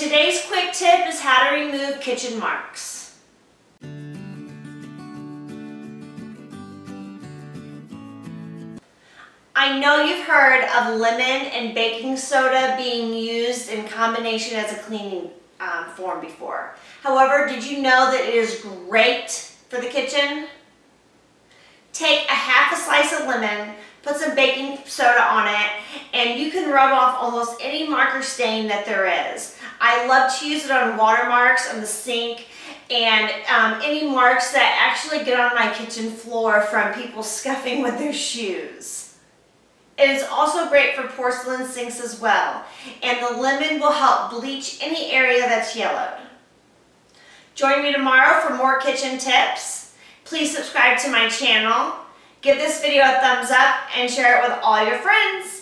Today's quick tip is how to remove kitchen marks. I know you've heard of lemon and baking soda being used in combination as a cleaning form before. However, did you know that it is great for the kitchen? Take a half a slice of lemon, put some baking soda on it, and you can rub off almost any marker stain that there is. I love to use it on watermarks on the sink and any marks that actually get on my kitchen floor from people scuffing with their shoes. It is also great for porcelain sinks as well, and the lemon will help bleach any area that's yellowed. Join me tomorrow for more kitchen tips. Please subscribe to my channel, give this video a thumbs up, and share it with all your friends.